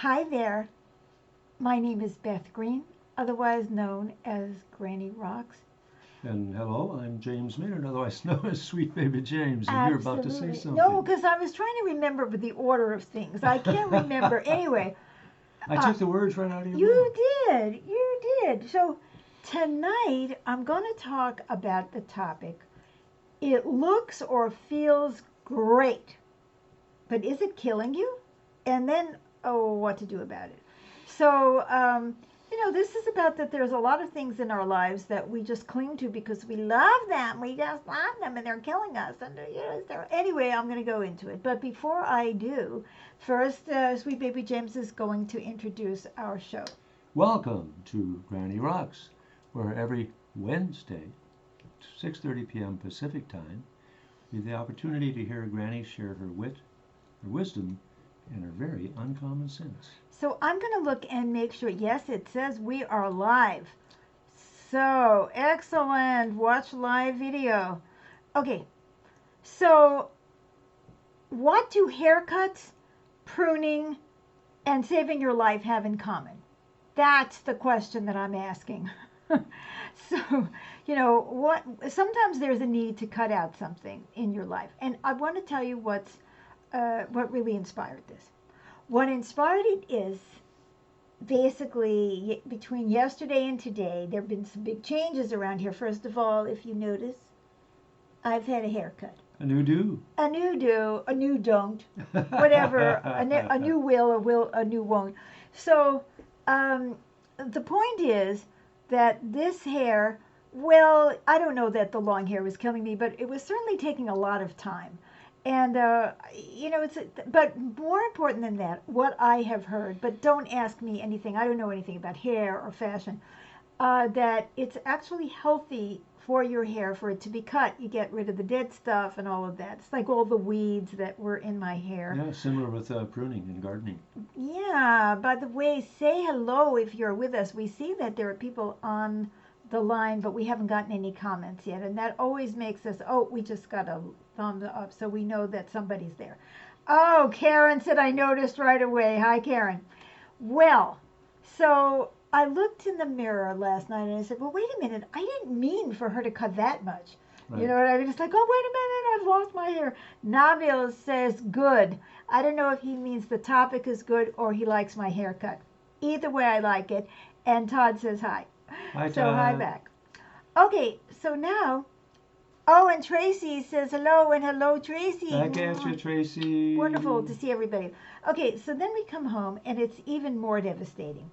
Hi there. My name is Beth Green, otherwise known as Granny Rocks. And hello, I'm James Maynard, otherwise known as Sweet Baby James, and you're about to say Absolutely. No, something. because I was trying to remember the order of things. I can't remember. Anyway, I uh, took the words right out of your you mouth. did. You did. So tonight I'm going to talk about the topic. It looks or feels great, but is it killing you? And then, oh, what to do about it. So, this is about that there's a lot of things in our lives that we just cling to because we love them. We just love them and they're killing us. And, anyway, I'm going to go into it. But before I do, first, Sweet Baby James is going to introduce our show. Welcome to Granny Rocks, where every Wednesday, 6:30 p.m. Pacific time, we have the opportunity to hear Granny share her wit, her wisdom, and her very uncommon sense. So I'm going to look and make sure. Yes, it says we are live. So excellent. Watch live video. Okay, so what do haircuts, pruning, and saving your life have in common? That's the question that I'm asking. So, what sometimes there's a need to cut out something in your life. And I want to tell you what really inspired this. What inspired it is basically between yesterday and today, there have been some big changes around here. First of all, if you notice, I've had a haircut. A new do. A new do, a new don't, whatever. A new will, a new won't. So um, the point is that this hair, well, I don't know that the long hair was killing me, but it was certainly taking a lot of time. And but more important than that, what I have heard, but don't ask me anything. I don't know anything about hair or fashion. That it's actually healthy for your hair for it to be cut. You get rid of the dead stuff and all of that. It's like all the weeds that were in my hair. Yeah, similar with pruning and gardening. Yeah, by the way, say hello if you're with us. We see that there are people on the line, but we haven't gotten any comments yet. And that always makes us, oh, we just got a thumbs up, so we know that somebody's there. Oh, Karen said I noticed right away. Hi, Karen. Well, so I looked in the mirror last night and I said, well, wait a minute. I didn't mean for her to cut that much. You Right. know what I mean? It's like, oh, wait a minute. I've lost my hair. Nabil says good. I don't know if he means the topic is good or he likes my haircut. Either way, I like it. And Todd says hi. Hi, So hi Todd. back. Okay, so now, oh, and Tracy says hello and hello, Tracy. Back at you, Wonderful Tracy. to see everybody. Okay, so then we come home and it's even more devastating.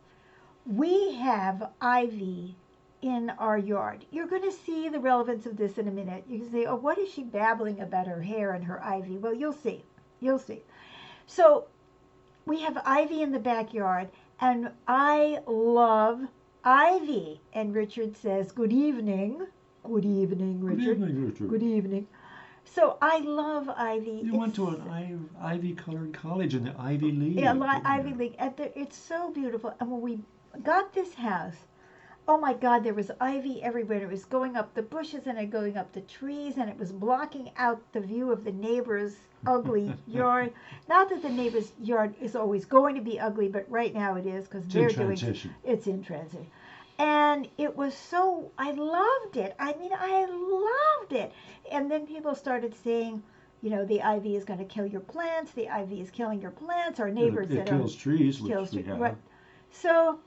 We have ivy in our yard. You're going to see the relevance of this in a minute. You can say, oh, what is she babbling about her hair and her ivy? Well, you'll see. You'll see. So we have ivy in the backyard, and I love ivy. And Richard says, good evening. Good evening, Good Richard. evening, Richard. Good evening. So I love ivy. You went to an ivy-colored college in the Ivy League. Yeah, Didn't Ivy you? League. It's so beautiful. And when we got this house, oh my God, there was ivy everywhere. It was going up the bushes and it going up the trees and it was blocking out the view of the neighbor's ugly yard. Not that the neighbor's yard is always going to be ugly, but right now it is because It's they're in doing transition. it's in transit. And it was so, I loved it. I mean, I loved it. And then people started saying, the ivy is going to kill your plants. The ivy is killing your plants. Our neighbors It said, kills trees, which kills we have. right. So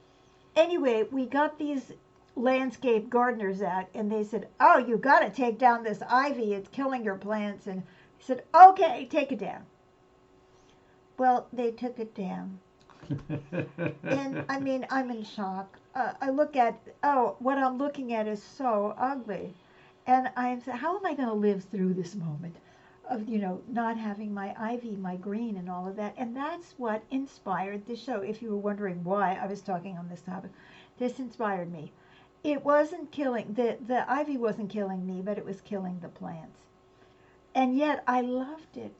anyway, we got these landscape gardeners out, and they said, "Oh, you got to take down this ivy. It's killing your plants." And he said, "Okay, take it down." Well, they took it down, and I mean, I'm in shock. I look at, oh, what I'm looking at is so ugly, and I'm saying, how am I going to live through this moment of not having my ivy, my green, and all of that? And that's what inspired the show. If you were wondering why I was talking on this topic, this inspired me. It wasn't killing the ivy wasn't killing me, but it was killing the plants. And yet I loved it,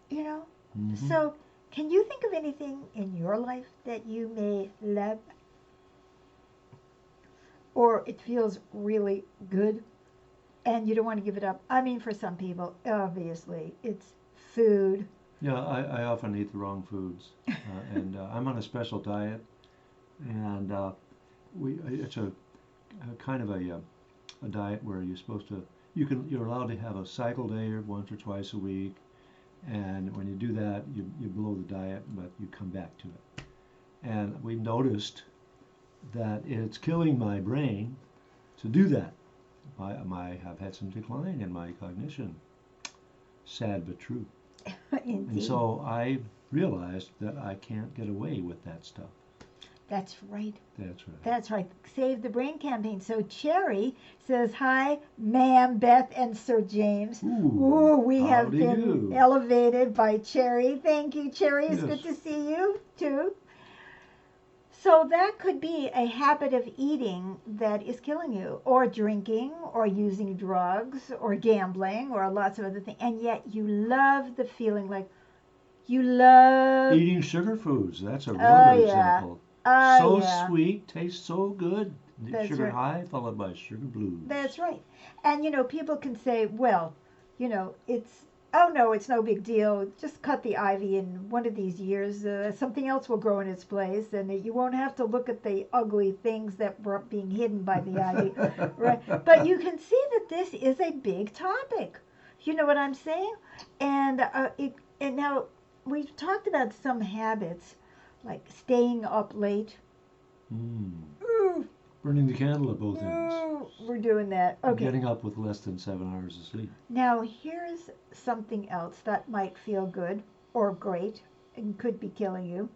you know. Mm-hmm. So, can you think of anything in your life that you may love, or it feels really good, and you don't want to give it up? I mean, for some people, obviously, it's food. Yeah, I often eat the wrong foods, and I'm on a special diet, and it's a kind of a diet where you're allowed to have a cycle day or once or twice a week, and when you do that, you blow the diet, but you come back to it. And we noticed that it's killing my brain to do that. I've had some decline in my cognition. Sad but true. And Indeed. so I realized that I can't get away with that stuff. That's right. That's right. That's right. Save the Brain campaign. So Cherry says, "Hi, ma'am, Beth, and Sir James." Ooh, we have howdy been do. elevated by Cherry. Thank you, Cherry. It's Yes. good to see you too. So that could be a habit of eating that is killing you, or drinking, or using drugs, or gambling, or lots of other things. And yet you love the feeling, like you love. Eating sugar foods, that's a real Oh good yeah. example. Oh So yeah. sweet, tastes so good. That's Sugar right. high followed by sugar blues. That's right. And people can say, well, it's, oh no, it's no big deal. Just cut the ivy in one of these years. Something else will grow in its place, and you won't have to look at the ugly things that were being hidden by the ivy. Right? But you can see that this is a big topic. You know what I'm saying? And now we've talked about some habits, like staying up late. Mm. Ooh, Burning the candle at both ends. ooh, we're doing that. Okay. Getting up with less than 7 hours of sleep. Now, here's something else that might feel good or great and could be killing you: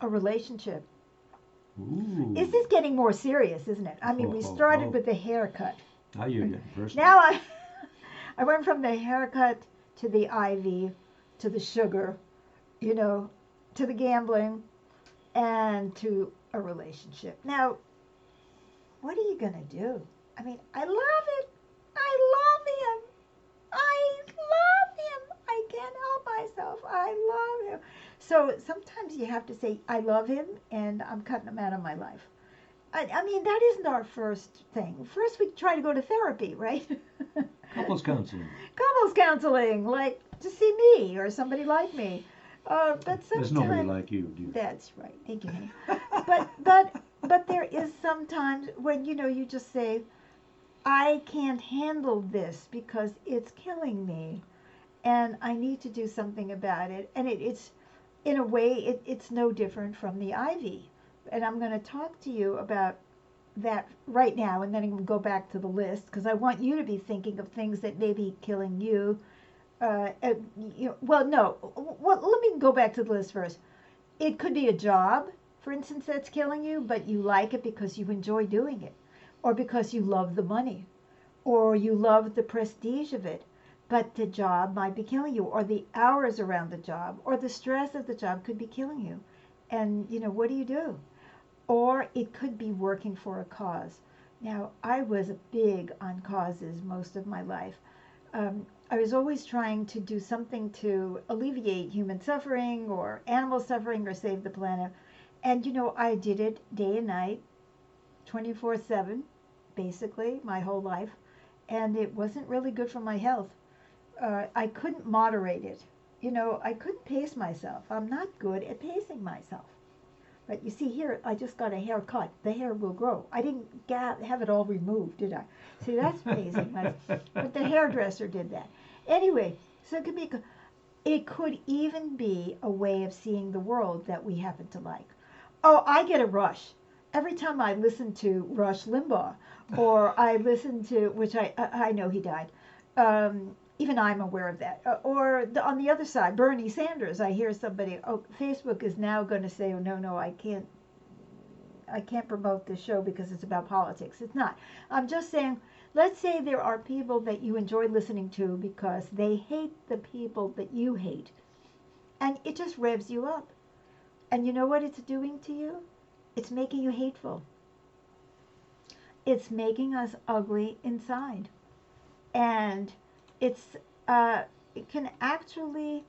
a relationship. Ooh. This is getting more serious, isn't it? I mean, we started with the haircut. Now you're getting personal. Now I went from the haircut to the IV to the sugar, to the gambling, and to a relationship. Now, what are you going to do? I mean, I love it. I love him. I love him. I can't help myself. I love him. So sometimes you have to say, I love him, and I'm cutting him out of my life. I mean, that isn't our first thing. First, we try to go to therapy, right? Couples counseling. Couples counseling, like to see me or somebody like me. But There's nobody sometimes like you, dear. that's right. Thank you, honey. but there is sometimes when you just say, I can't handle this because it's killing me, and I need to do something about it. And it's in a way it's no different from the ivy. And I'm going to talk to you about that right now, and then I'm going to go back to the list because I want you to be thinking of things that may be killing you. Well, no. Well, let me go back to the list first. It could be a job, for instance, that's killing you, but you like it because you enjoy doing it, or because you love the money, or you love the prestige of it. But the job might be killing you, or the hours around the job, or the stress of the job could be killing you. And, what do you do? Or it could be working for a cause. Now, I was big on causes most of my life. I was always trying to do something to alleviate human suffering or animal suffering or save the planet. And, I did it day and night, 24/7, basically, my whole life. And it wasn't really good for my health. I couldn't moderate it. I couldn't pace myself. I'm not good at pacing myself. But you see here, I just got a haircut. The hair will grow. I didn't have it all removed, did I? See, that's pacing myself. But the hairdresser did that. Anyway, so it could even be a way of seeing the world that we happen to like. Oh, I get a rush every time I listen to Rush Limbaugh, or I listen to, which I know he died. Even I'm aware of that. On the other side, Bernie Sanders. I hear somebody. Oh, Facebook is now going to say, oh, no, I can't promote this show because it's about politics. It's not. I'm just saying. Let's say there are people that you enjoy listening to because they hate the people that you hate, and it just revs you up. And you know what it's doing to you? It's making you hateful. It's making us ugly inside, and it's it can actually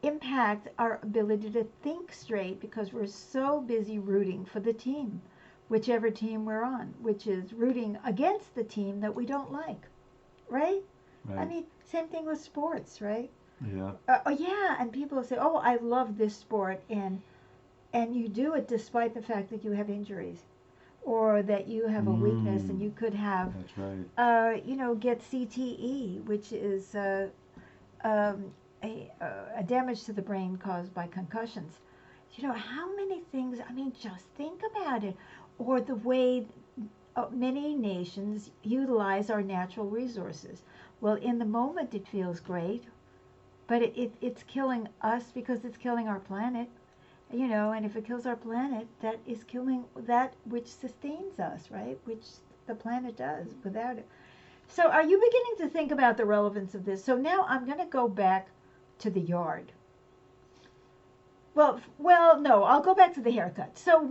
impact our ability to think straight because we're so busy rooting for the team, whichever team we're on, which is rooting against the team that we don't like, right? I Right. mean, same thing with sports, right? Yeah. Oh yeah, and people say, "Oh, I love this sport," and you do it despite the fact that you have injuries or that you have a weakness, and Mm. you could have, That's right. get CTE, which is um, a damage to the brain caused by concussions. How many things? I mean, just think about it, or the way many nations utilize our natural resources. Well, in the moment, it feels great, but it's killing us because it's killing our planet. And if it kills our planet, that is killing that which sustains us, right? Which the planet does without it. So, are you beginning to think about the relevance of this? So now I'm going to go back to the yard. Well, no, I'll go back to the haircut. So,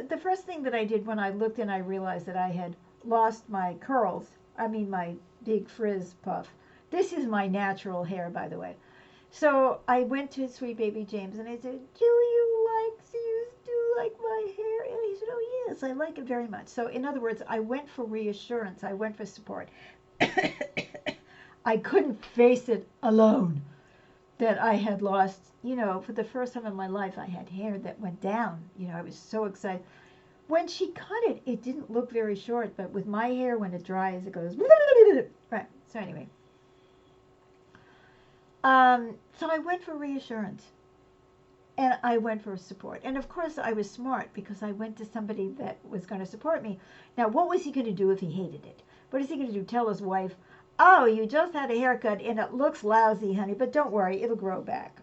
the first thing that I did when I looked and I realized that I had lost my curls, I mean my big frizz puff. This is my natural hair, by the way. So I went to sweet baby James and I said, do you like my hair? And he said, oh yes, I like it very much. So in other words, I went for reassurance. I went for support. I couldn't face it alone that I had lost, for the first time in my life, I had hair that went down. I was so excited. When she cut it, it didn't look very short, but with my hair, when it dries, it goes, right. So anyway, so I went for reassurance and I went for support. And of course, I was smart because I went to somebody that was going to support me. Now, what was he going to do if he hated it? What is he going to do? Tell his wife, oh, you just had a haircut and it looks lousy, honey, but don't worry, it'll grow back.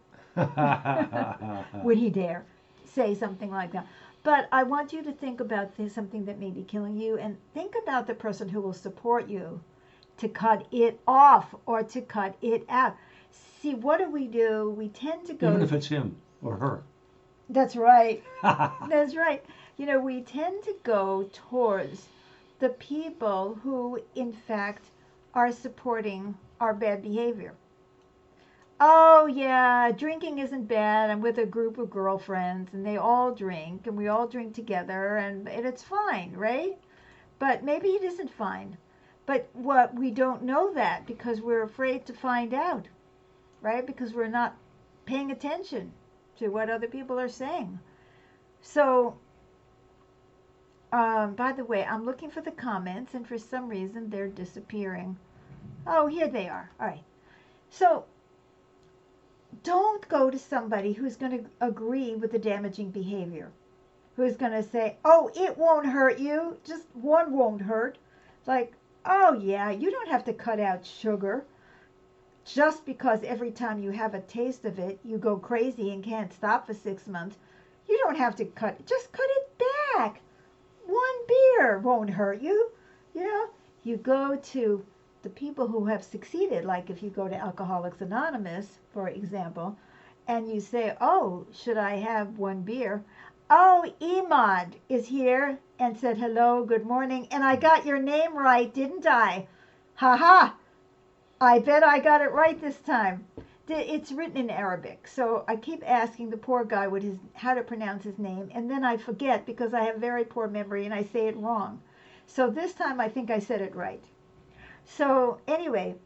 Would he dare say something like that? But I want you to think about something that may be killing you and think about the person who will support you to cut it off or to cut it out. See, what do? We tend to go. Even if it's him or her. That's right. That's right. We tend to go towards the people who, in fact, are supporting our bad behavior. Oh, yeah, drinking isn't bad. I'm with a group of girlfriends and they all drink and we all drink together and it's fine, right? But maybe it isn't fine. But what we don't know that because we're afraid to find out, right? Because we're not paying attention to what other people are saying. So, by the way, I'm looking for the comments, and for some reason they're disappearing. Oh, here they are. All right. So, don't go to somebody who's going to agree with the damaging behavior, who's going to say, oh, it won't hurt you. Just one won't hurt. Like, oh, yeah, you don't have to cut out sugar just because every time you have a taste of it, you go crazy and can't stop for 6 months. You don't have to just cut it back. One beer won't hurt you. You go to the people who have succeeded, like if you go to Alcoholics Anonymous, for example, and you say, oh, should I have one beer? Oh, Emad is here and said hello, good morning, and I got your name right, didn't I? Ha ha! I bet I got it right this time. It's written in Arabic, so I keep asking the poor guy how to pronounce his name, and then I forget because I have very poor memory and I say it wrong. So this time I think I said it right. So anyway,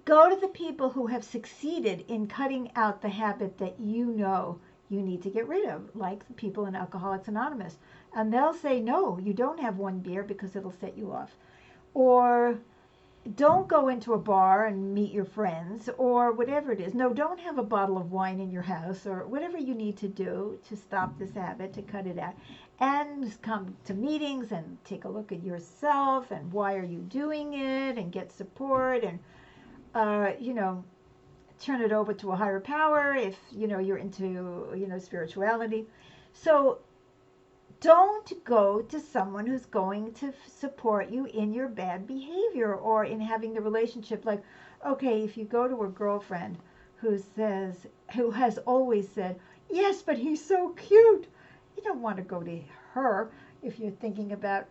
go to the people who have succeeded in cutting out the habit that you need to get rid of, like the people in Alcoholics Anonymous. And they'll say, no, you don't have one beer because it'll set you off. Or don't go into a bar and meet your friends or whatever it is. No, don't have a bottle of wine in your house or whatever you need to do to stop this habit, to cut it out. And come to meetings and take a look at yourself and why are you doing it and get support and, turn it over to a higher power if, you're into, spirituality. So don't go to someone who's going to support you in your bad behavior or in having the relationship. Like, okay, if you go to a girlfriend who has always said, yes, but he's so cute, you don't want to go to her if you're thinking about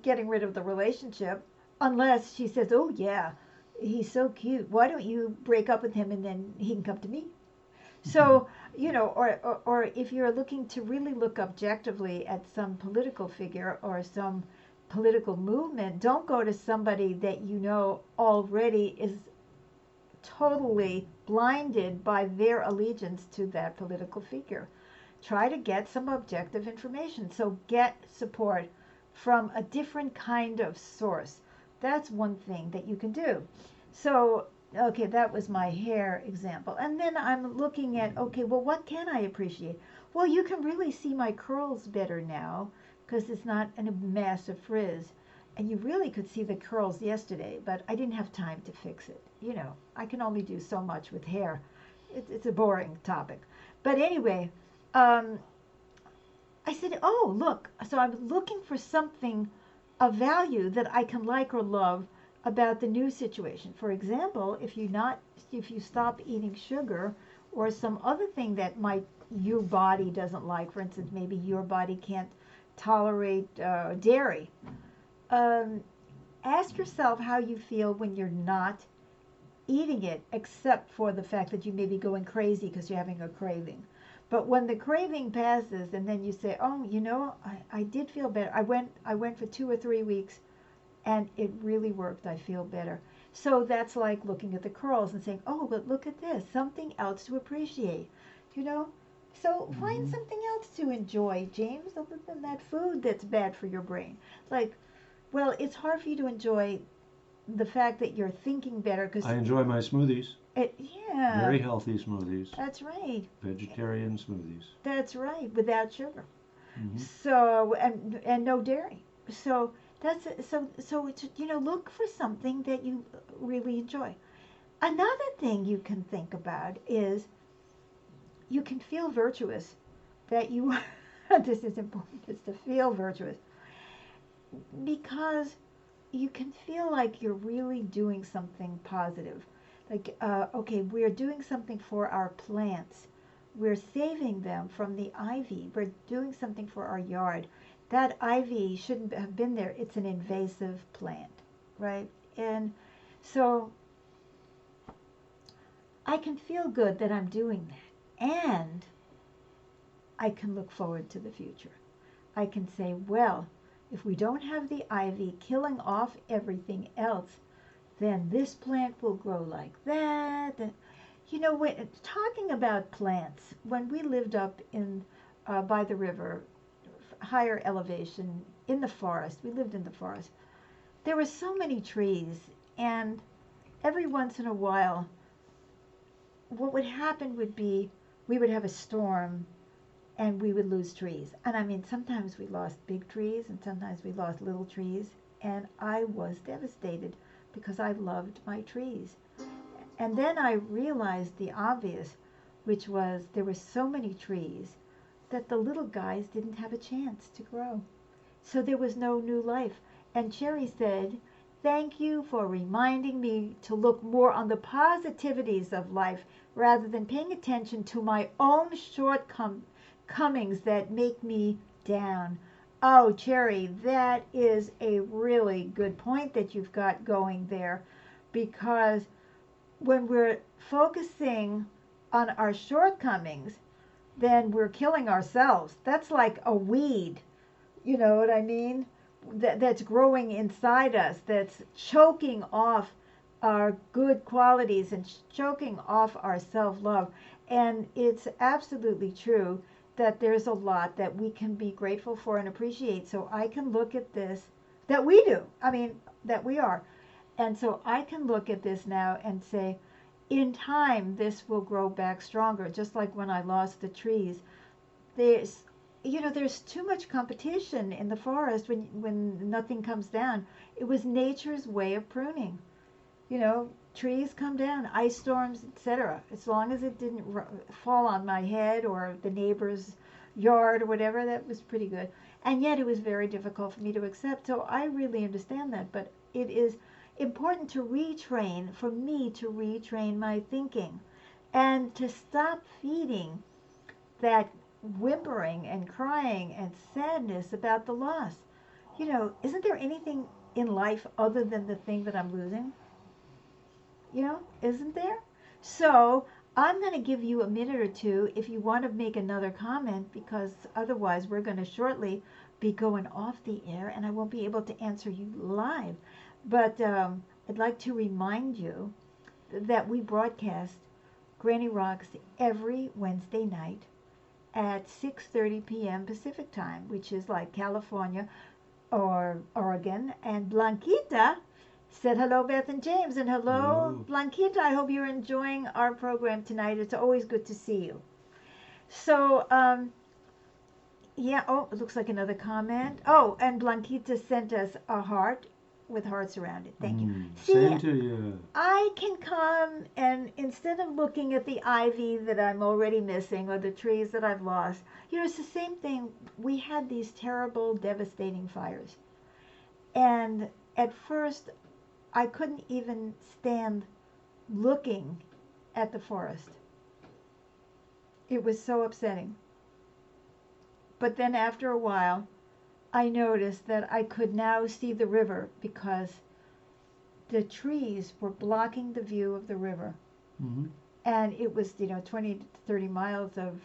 getting rid of the relationship, unless she says, oh yeah, he's so cute, why don't you break up with him and then he can come to me. So, or if you're looking to really look objectively at some political figure or some political movement, don't go to somebody that already is totally blinded by their allegiance to that political figure. Try to get some objective information. So get support from a different kind of source. That's one thing that you can do. So, okay, that was my hair example. And then I'm looking at, okay, well, what can I appreciate? Well, you can really see my curls better now because it's not a massive frizz. And you really could see the curls yesterday, but I didn't have time to fix it. You know, I can only do so much with hair. It's a boring topic. But anyway, um, I said, oh, look. So I'm looking for something of value that I can like or love about the new situation. For example, if you stop eating sugar or some other thing that your body doesn't like, for instance, maybe your body can't tolerate dairy. Um, Ask yourself how you feel when you're not eating it, except for the fact that you may be going crazy because you're having a craving. But when the craving passes, and then you say, "Oh, I did feel better. I went for 2 or 3 weeks, and it really worked. I feel better." So that's like looking at the curls and saying, "Oh, but look at this, something else to appreciate," you know. So find Hmm. something else to enjoy, James, other than that food that's bad for your brain. Like, well, it's hard for you to enjoy the fact that you're thinking better because I enjoy my smoothies. yeah, Very healthy smoothies. that's right. Vegetarian smoothies. That's right, without sugar. Hmm. So and no dairy. So so it's, look for something that you really enjoy. Another thing you can think about is you can feel virtuous that you this is important, is to feel virtuous because you can feel like you're really doing something positive. Like, okay, we're doing something for our plants. We're saving them from the ivy. We're doing something for our yard. That ivy shouldn't have been there. It's an invasive plant, right? And so I can feel good that I'm doing that. And I can look forward to the future. I can say, well, if we don't have the ivy killing off everything else, then this plant will grow like that. When talking about plants, when we lived up in by the river, higher elevation in the forest, we lived in the forest. There were so many trees, and every once in a while, what would happen would be we would have a storm and we would lose trees. And I mean, sometimes we lost big trees and sometimes we lost little trees. And I was devastated because I loved my trees. And then I realized the obvious, which was there were so many trees that the little guys didn't have a chance to grow. So there was no new life. And Cherry said, "Thank you for reminding me to look more on the positivities of life rather than paying attention to my own shortcomings that make me down." Oh, Cherry, that is a really good point that you've got going there because when we're focusing on our shortcomings, then we're killing ourselves. That's like a weed, you know what I mean? That's growing inside us, that's choking off our good qualities and choking off our self love. And it's absolutely true that there's a lot that we can be grateful for and appreciate. So I can look at this, that we do, I mean, that we are. And so I can look at this now and say, in time, this will grow back stronger, just like when I lost the trees. There's, there's too much competition in the forest when nothing comes down. It was nature's way of pruning. Trees come down, ice storms, etc. As long as it didn't fall on my head or the neighbor's yard or whatever, that was pretty good. And yet it was very difficult for me to accept. So I really understand that. But it is important to retrain, for me to retrain my thinking and to stop feeding that whimpering and crying and sadness about the loss. Isn't there anything in life other than the thing that I'm losing? Isn't there? So I'm going to give you a minute or two if you want to make another comment, because otherwise we're going to shortly be going off the air and I won't be able to answer you live. But I'd like to remind you that we broadcast Granny Rocks every Wednesday night at 6:30 p.m. Pacific time, which is like California or Oregon. And Blanquita said hello, Beth and James, and hello, Hello. Blanquita. I hope you're enjoying our program tonight. It's always good to see you. So, yeah, oh, it looks like another comment. Oh, and Blanquita sent us a heart with hearts around it. Thank you. See, Same to you. I can come and instead of looking at the ivy that I'm already missing or the trees that I've lost, it's the same thing. We had these terrible, devastating fires. And at first, I couldn't even stand looking at the forest. It was so upsetting. But then after a while, I noticed that I could now see the river because the trees were blocking the view of the river. Mm-hmm. And it was, 20 to 30 miles of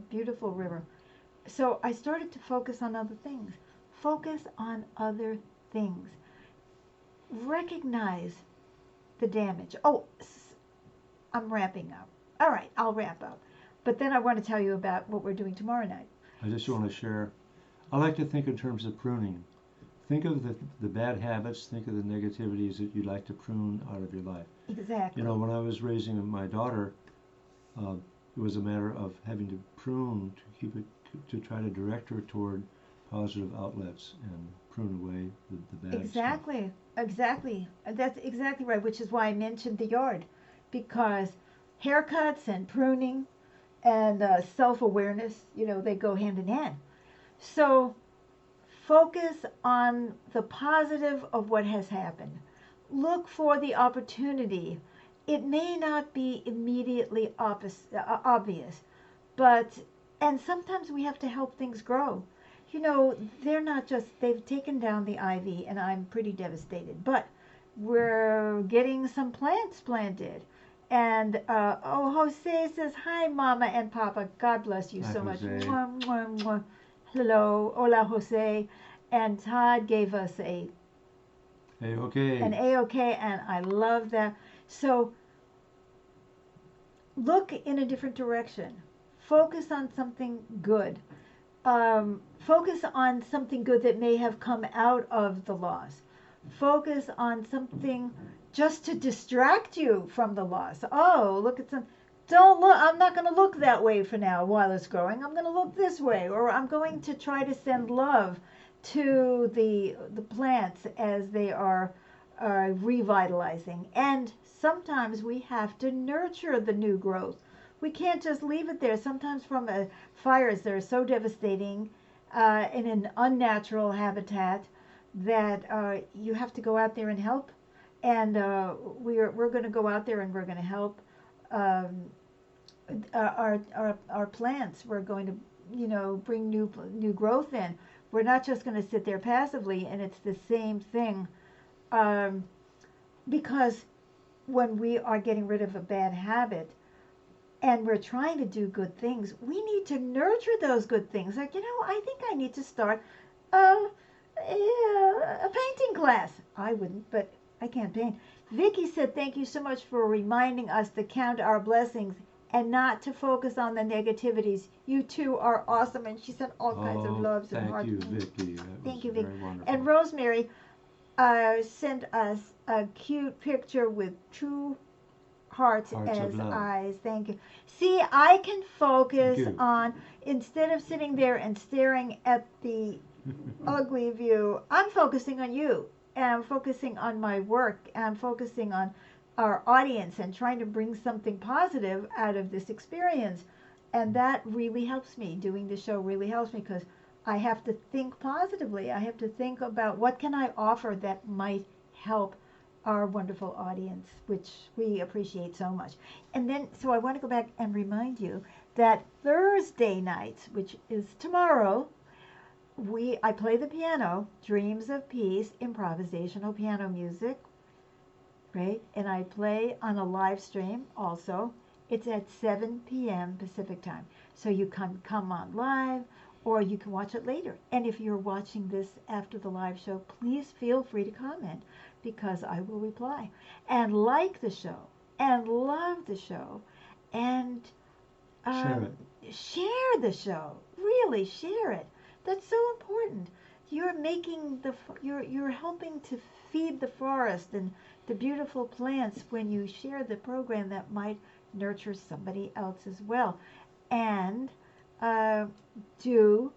beautiful river. So I started to focus on other things. Focus on other things. Recognize the damage. Oh, I'm wrapping up. All right, I'll wrap up. But then I want to tell you about what we're doing tomorrow night. I just want to share. I like to think in terms of pruning. Think of the bad habits, think of the negativities that you'd like to prune out of your life. Exactly. When I was raising my daughter, it was a matter of having to prune to keep it, to try to direct her toward positive outlets and prune away the bad stuff. Exactly. That's exactly right, which is why I mentioned the yard. Because haircuts and pruning and self-awareness, they go hand in hand. So focus on the positive of what has happened. Look for the opportunity. It may not be immediately obvious, and sometimes we have to help things grow. They're not just, they've taken down the ivy and I'm pretty devastated, but we're getting some plants planted. And, Jose says, hi, Mama and Papa. God bless you Hi, so much. Jose. Mwah, mwah, mwah. Hello, hola, Jose. And Todd gave us an A-OK, and I love that. So look in a different direction. Focus on something good. Focus on something good that may have come out of the loss. Focus on something just to distract you from the loss. Oh, look at some. Don't look. I'm not going to look that way for now while it's growing. I'm going to look this way, or I'm going to try to send love to the plants as they are revitalizing. And sometimes we have to nurture the new growth. We can't just leave it there. Sometimes from fires, they're so devastating in an unnatural habitat that you have to go out there and help. And we're going to go out there and we're going to help our plants. We're going to bring new growth in. We're not just going to sit there passively, and it's the same thing. Because when we are getting rid of a bad habit and we're trying to do good things, we need to nurture those good things. Like, I think I need to start a painting class. I wouldn't, but I can't paint. Vicky said, thank you so much for reminding us to count our blessings and not to focus on the negativities. You two are awesome. And she sent all kinds of loves and hearts. Thank you, Vicky. Thank you, Vicky. Wonderful. And Rosemary sent us a cute picture with two hearts as eyes. Thank you. See, I can focus on, instead of sitting there and staring at the ugly view, I'm focusing on you. And I'm focusing on my work. And I'm focusing on our audience and trying to bring something positive out of this experience. And that really helps me. Doing the show really helps me because I have to think positively. I have to think about what can I offer that might help our wonderful audience, which we appreciate so much. And then, so I want to go back and remind you that Thursday nights, which is tomorrow, I play the piano, Dreams of Peace, improvisational piano music, right? And I play on a live stream also. It's at 7 p.m. Pacific time. So you can come on live or you can watch it later. And if you're watching this after the live show, please feel free to comment because I will reply. And like the show and love the show and Share it. share the show. Really share it. That's so important. You're making you're helping to feed the forest and the beautiful plants when you share the program that might nurture somebody else as well. And uh, do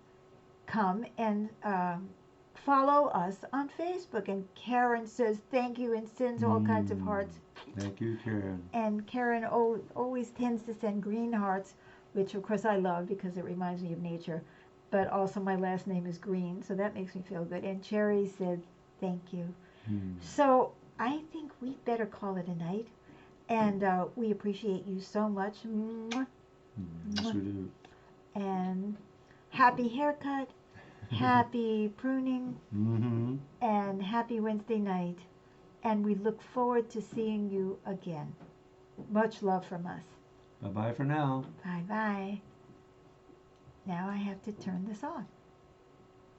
come and follow us on Facebook. And Karen says thank you and sends all kinds of Mm. hearts. Thank you, Karen. And Karen always tends to send green hearts, which of course I love because it reminds me of nature. But also my last name is Green, so that makes me feel good. And Cherry said thank you. Mm. So I think we better call it a night. And we appreciate you so much. Mwah, Yes, mwah. we do. And happy haircut, happy pruning, Mm-hmm. and happy Wednesday night. And we look forward to seeing you again. Much love from us. Bye-bye for now. Bye bye. Now I have to turn this off.